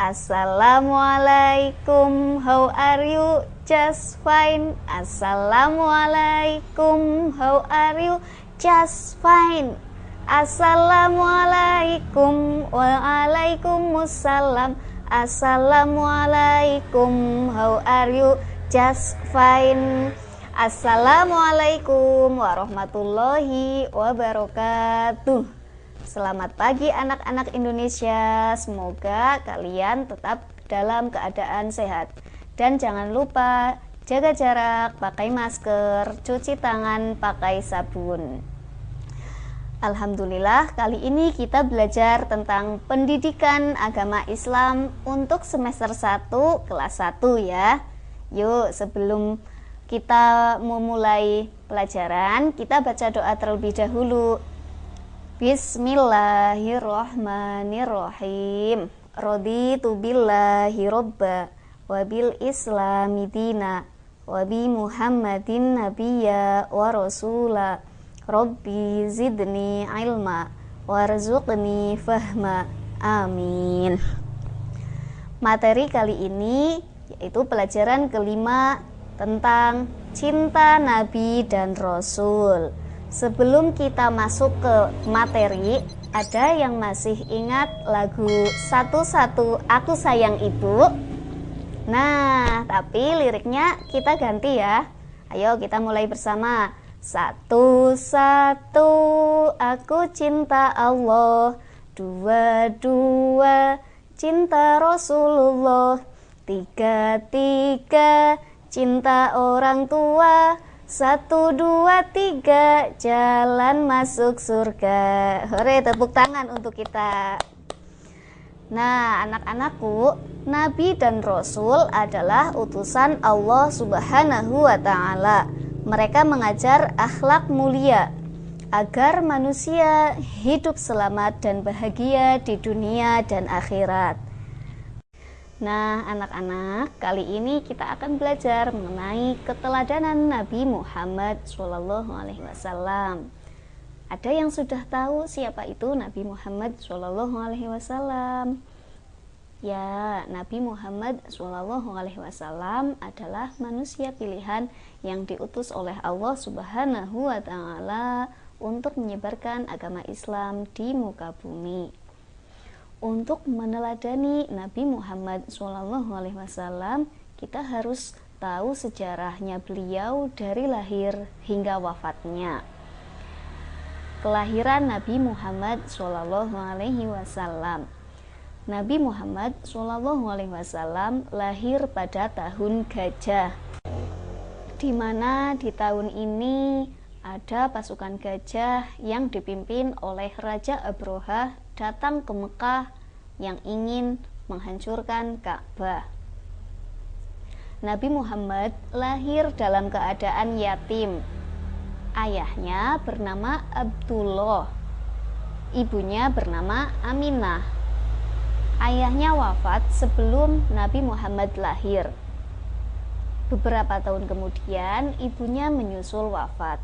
Assalamualaikum, how are you? Just fine. Assalamualaikum, how are you? Just fine. Assalamualaikum, waalaikumsalam. Assalamualaikum, how are you? Just fine. Assalamualaikum warahmatullahi wabarakatuh. Selamat pagi anak-anak Indonesia. Semoga kalian tetap dalam keadaan sehat. Dan jangan lupa jaga jarak, pakai masker, cuci tangan pakai sabun. Alhamdulillah, kali ini kita belajar tentang pendidikan agama Islam untuk semester 1 kelas 1 ya. Yuk, sebelum kita memulai pelajaran, kita baca doa terlebih dahulu. Bismillahirrahmanirrahim. Raditu billahi robba wa bil islami dina wa bi muhammadin nabiyya wa rasula. Rabbi zidni ilma warzuqni fahma. Amin. Materi kali ini yaitu pelajaran kelima tentang cinta Nabi dan Rasul. Sebelum kita masuk ke materi, ada yang masih ingat lagu Satu-Satu Aku Sayang Ibu? Nah, tapi liriknya kita ganti ya. Ayo kita mulai bersama. Satu-satu aku cinta Allah, dua-dua cinta Rasulullah, tiga-tiga cinta orang tua, 1, 2, 3 jalan masuk surga. Hore, tepuk tangan untuk kita. Nah, anak-anakku, Nabi dan Rasul adalah utusan Allah Subhanahu wa Ta'ala. Mereka mengajar akhlak mulia agar manusia hidup selamat dan bahagia di dunia dan akhirat. Nah, anak-anak, kali ini kita akan belajar mengenai keteladanan Nabi Muhammad SAW. Ada yang sudah tahu siapa itu Nabi Muhammad SAW? Ya, Nabi Muhammad SAW adalah manusia pilihan yang diutus oleh Allah Subhanahu wa Ta'ala untuk menyebarkan agama Islam di muka bumi. Untuk meneladani Nabi Muhammad SAW, kita harus tahu sejarahnya beliau dari lahir hingga wafatnya. Kelahiran Nabi Muhammad SAW. Nabi Muhammad SAW lahir pada tahun Gajah, di mana di tahun ini ada pasukan gajah yang dipimpin oleh Raja Abraha datang ke Mekah yang ingin menghancurkan Ka'bah. Nabi Muhammad lahir dalam keadaan yatim. Ayahnya bernama Abdullah, ibunya bernama Aminah. Ayahnya wafat sebelum Nabi Muhammad lahir. Beberapa tahun kemudian ibunya menyusul wafat.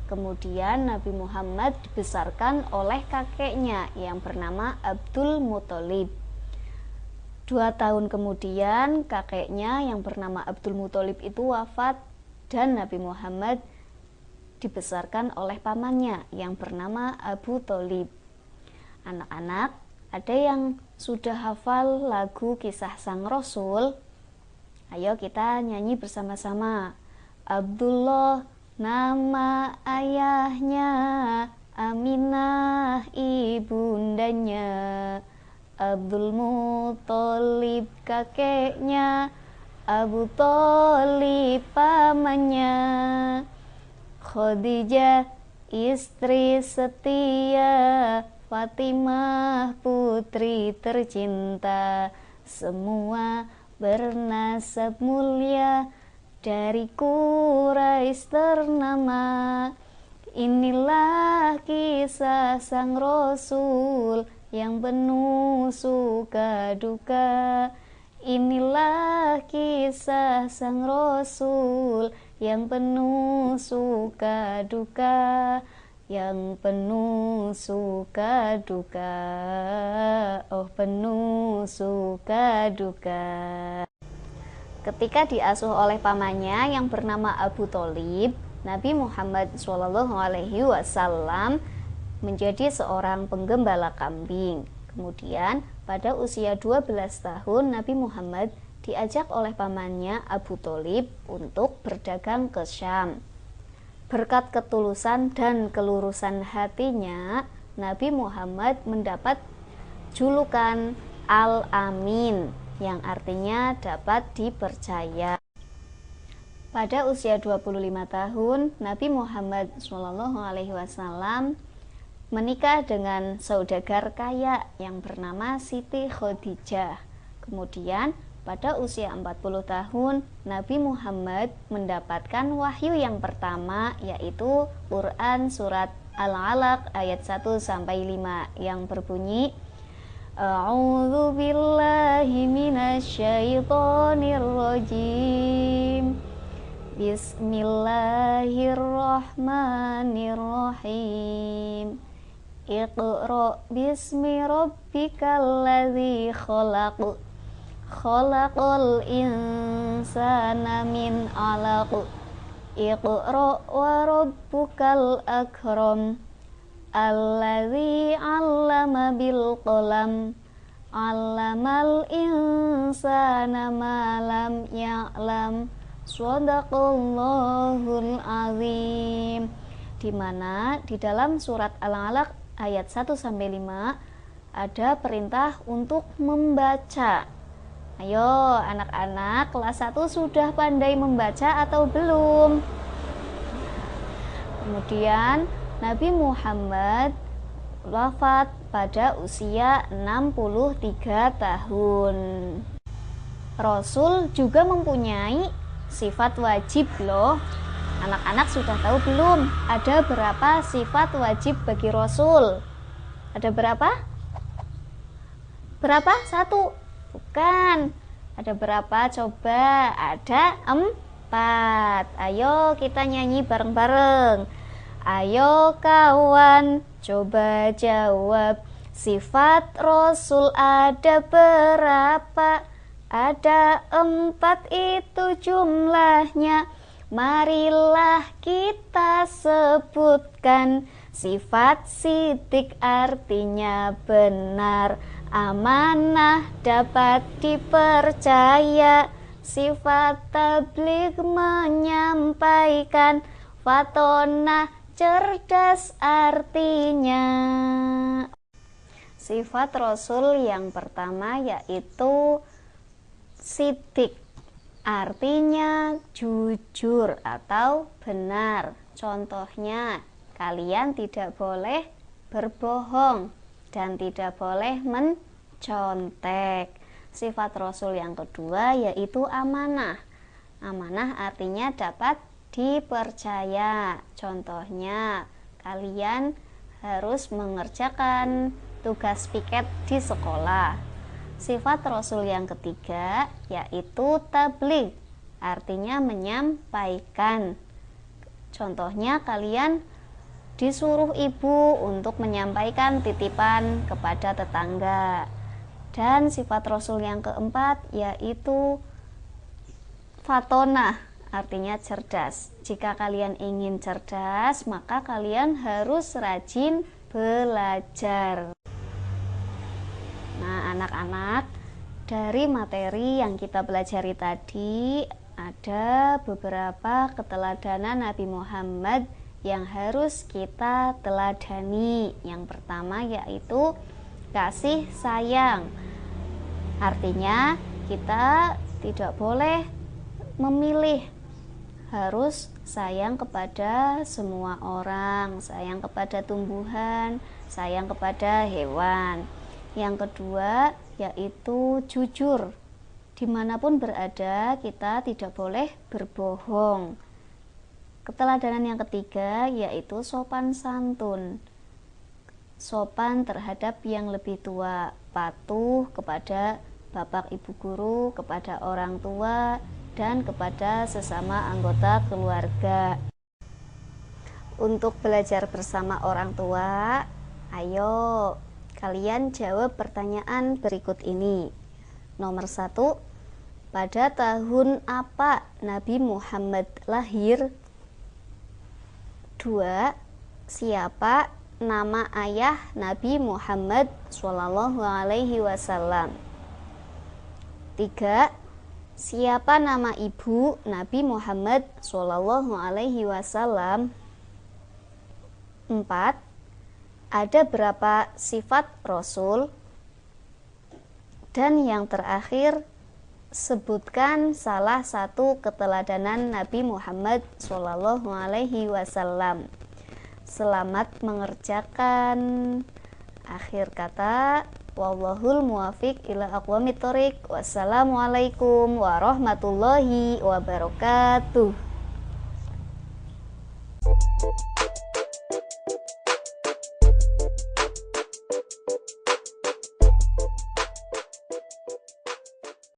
Kemudian Nabi Muhammad dibesarkan oleh kakeknya yang bernama Abdul Muthalib. 2 tahun kemudian kakeknya yang bernama Abdul Muthalib itu wafat dan Nabi Muhammad dibesarkan oleh pamannya yang bernama Abu Thalib. Anak-anak, ada yang sudah hafal lagu Kisah Sang Rasul? Ayo kita nyanyi bersama-sama. Abdullah nama ayahnya, Aminah ibundanya, Abdul Muthalib kakeknya, Abu Thalib pamannya, Khadijah istri setia, Fatimah putri tercinta, semua bernasab mulia, dari Quraisy ternama. Inilah kisah sang Rasul yang penuh suka duka. Inilah kisah sang Rasul yang penuh suka duka. yang penuh suka duka, oh penuh suka duka. Ketika diasuh oleh pamannya yang bernama Abu Tholib, Nabi Muhammad SAW menjadi seorang penggembala kambing. Kemudian pada usia 12 tahun Nabi Muhammad diajak oleh pamannya Abu Tholib untuk berdagang ke Syam. Berkat ketulusan dan kelurusan hatinya, Nabi Muhammad mendapat julukan Al-Amin, yang artinya dapat dipercaya. Pada usia 25 tahun, Nabi Muhammad SAW menikah dengan saudagar kaya yang bernama Siti Khadijah. Kemudian pada usia 40 tahun, Nabi Muhammad mendapatkan wahyu yang pertama, yaitu Quran surat Al-Alaq ayat 1-5 yang berbunyi, A'udzu billahi minasyaitonir rajim. Bismillahirrahmanirrahim. Iqra bismi rabbikal ladzi khalaq. Khalaqal insana min 'alaq. Iqra wa rabbukal akram. Alladzi 'allama bil qalam, 'allamal insana ma lam ya'lam. Shadaqallahul azim. Di mana di dalam surat Al-Alaq ayat 1-5 ada perintah untuk membaca. Ayo anak-anak kelas 1 sudah pandai membaca atau belum? Kemudian Nabi Muhammad wafat pada usia 63 tahun. Rasul juga mempunyai sifat wajib loh. Anak-anak sudah tahu belum? Ada berapa sifat wajib bagi Rasul? Ada berapa? Berapa? 1? Bukan. Ada berapa? Coba. Ada 4. Ayo kita nyanyi bareng-bareng. Ayo kawan, coba jawab. Sifat Rasul ada berapa? Ada 4 itu jumlahnya. Marilah kita sebutkan. Sifat sidik artinya benar, amanah dapat dipercaya. Sifat tabligh menyampaikan, fatonah cerdas artinya. Sifat Rasul yang pertama yaitu sidik, artinya jujur atau benar. Contohnya, kalian tidak boleh berbohong dan tidak boleh mencontek. Sifat Rasul yang kedua yaitu amanah. Amanah artinya dapat dipercaya. Contohnya, kalian harus mengerjakan tugas piket di sekolah. Sifat Rasul yang ketiga yaitu tabligh, artinya menyampaikan. Contohnya, kalian disuruh ibu untuk menyampaikan titipan kepada tetangga. Dan sifat Rasul yang keempat yaitu fatonah, artinya cerdas. Jika kalian ingin cerdas, maka kalian harus rajin belajar. Nah, anak-anak, dari materi yang kita pelajari tadi, ada beberapa keteladanan Nabi Muhammad yang harus kita teladani. Yang pertama yaitu kasih sayang. Artinya, kita tidak boleh memilih, harus sayang kepada semua orang, sayang kepada tumbuhan, sayang kepada hewan. Yang kedua yaitu jujur. Dimanapun berada, kita tidak boleh berbohong. Keteladanan yang ketiga yaitu sopan santun. Sopan terhadap yang lebih tua, patuh kepada bapak ibu guru, kepada orang tua, dan kepada sesama anggota keluarga. untuk belajar bersama orang tua? Ayo, kalian jawab pertanyaan berikut ini. Nomor 1, pada tahun apa Nabi Muhammad lahir? 2, siapa nama ayah Nabi Muhammad Shallallahu Alaihi Wasallam? 3, siapa nama ibu Nabi Muhammad Shallallahu Alaihi Wasallam? 4, ada berapa sifat Rasul? Dan yang terakhir, sebutkan salah satu keteladanan Nabi Muhammad Shallallahu Alaihi Wasallam. Selamat mengerjakan. Akhir kata, wallahul muwafiq ila aqwamit thoriq. Wassalamualaikum warahmatullahi wabarakatuh.